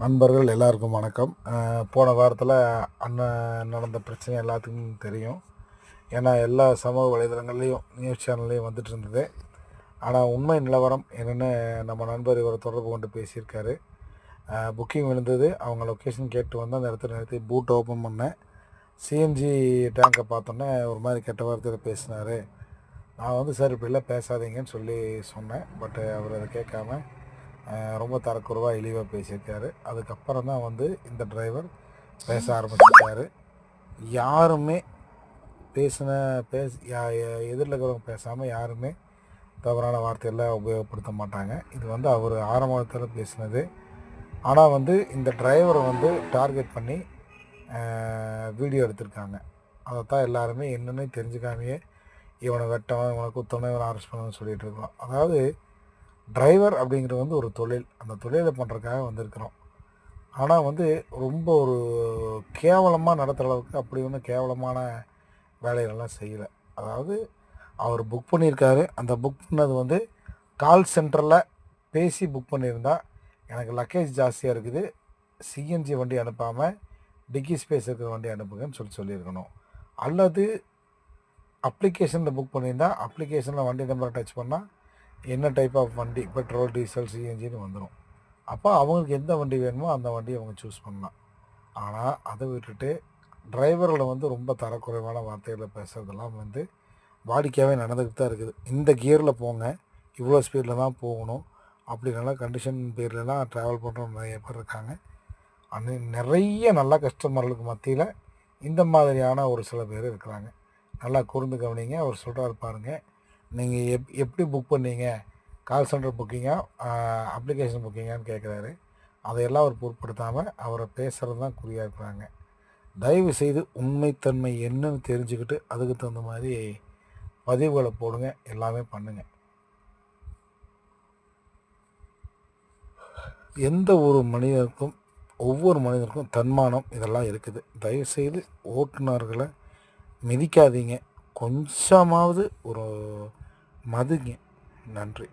நண்பர்கள் எல்லாருக்கும் வணக்கம். போன வாரத்தில் அண்ணன் நடந்த பிரச்சனை எல்லாத்துக்கும் தெரியும். ஏன்னா எல்லா சமூக வலைதளங்கள்லேயும் நியூஸ் சேனல்லையும் வந்துட்டு இருந்தது. ஆனால் உண்மை நிலவரம் என்னென்னு நம்ம நண்பர் இவரை தொடர்பு கொண்டு பேசியிருக்காரு. புக்கிங் விழுந்தது, அவங்க லொக்கேஷன் கேட்டு வந்து அந்த இடத்துல நிறுத்தி பூட் ஓப்பன் பண்ணேன். சிஎன்ஜி டேங்கை பார்த்தோன்னே ஒரு மாதிரி கெட்ட வார்த்தையில் பேசினார். நான் வந்து சார் இப்படிலாம் பேசாதீங்கன்னு சொல்லி சொன்னேன். பட் அவர் அதை கேட்காம ரொம்ப தரக்குறைவாக இழிவாக பேசியிருக்காரு. அதுக்கப்புறம் தான் வந்து இந்த டிரைவர் பேச ஆரம்பிச்சிருக்காரு. யாருமே எதிரில் இருக்கிறவங்க பேசாமல் யாருமே தவறான வார்த்தையெல்லாம் உபயோகப்படுத்த மாட்டாங்க. இது வந்து அவர் ஆரம்பத்தில் பேசினது. ஆனால் வந்து இந்த டிரைவரை வந்து டார்கெட் பண்ணி வீடியோ எடுத்திருக்காங்க. அதைத்தான் எல்லாருமே என்னென்னு தெரிஞ்சுக்காமையே இவனை வெட்டவன், இவனை குத்தவனை, இவனை அரெஸ்ட் பண்ணணும்னு சொல்லிகிட்டு இருக்கோம். அதாவது டிரைவர் அப்படிங்கிறது வந்து ஒரு தொழில். அந்த தொழிலை பண்ணுறதுக்காக வந்திருக்கிறோம். ஆனால் வந்து ரொம்ப ஒரு கேவலமாக நடத்துகிற அளவுக்கு அப்படி ஒன்றும் கேவலமான வேலைகளெல்லாம் செய்யலை. அதாவது அவர் புக் பண்ணியிருக்காரு. அந்த புக் பண்ணது வந்து கால் சென்டரில் பேசி புக் பண்ணியிருந்தா, எனக்கு லக்கேஜ் ஜாஸ்தியாக இருக்குது, சிஎன்ஜி வண்டி அனுப்பாமல் டிக்கி ஸ்பேஸ் இருக்கிற வண்டி அனுப்புங்கன்னு சொல்லியிருக்கணும். அல்லது அப்ளிகேஷனில் புக் பண்ணியிருந்தால் அப்ளிகேஷனில் வண்டி நம்பரை டச் பண்ணால் என்ன டைப் ஆஃப் வண்டி, பெட்ரோல், டீசல், சிஎன்ஜின்னு வந்துடும். அப்போ அவங்களுக்கு எந்த வண்டி வேணுமோ அந்த வண்டியை அவங்க சூஸ் பண்ணலாம். ஆனால் அதை விட்டுட்டு டிரைவர்களை வந்து ரொம்ப தரக்குறைவான வார்த்தைகளை பேசுகிறதெல்லாம் வந்து வாடிக்கையாகவே நடந்துக்கிட்டு தான் இருக்குது. இந்த கியரில் போங்க, இவ்வளோ ஸ்பீடில் தான் போகணும், அப்படின்னால கண்டிஷன் பேர்லலாம் ட்ராவல் பண்ணுறவங்க நிறைய பேர் இருக்காங்க. நிறைய நல்ல கஸ்டமர்களுக்கு மத்தியில் இந்த மாதிரியான ஒரு சில பேர் இருக்கிறாங்க. நல்லா கூர்ந்து கவனிங்க. அவர் சொல்கிறாரு பாருங்கள், நீங்கள் எப்படி புக் பண்ணீங்க, கால் சென்டர் புக்கிங்காக அப்ளிகேஷன் புக்கிங்கான்னு கேட்குறாரு. அதையெல்லாம் அவர் பொருட்படுத்தாமல் அவரை பேசுகிறது தான் குறியாக இருக்கிறாங்க. தயவு செய்து உண்மைத்தன்மை என்னன்னு தெரிஞ்சுக்கிட்டு அதுக்கு தகுந்த மாதிரி பதிவுகளை போடுங்க, எல்லாமே பண்ணுங்கள். எந்த ஒரு மனிதருக்கும் ஒவ்வொரு மனிதருக்கும் தன்மானம் இதெல்லாம் இருக்குது. தயவுசெய்து ஓட்டுநர்களை மிதிக்காதீங்க. கொஞ்சமாவது ஒரு மதிங்க. நன்றி.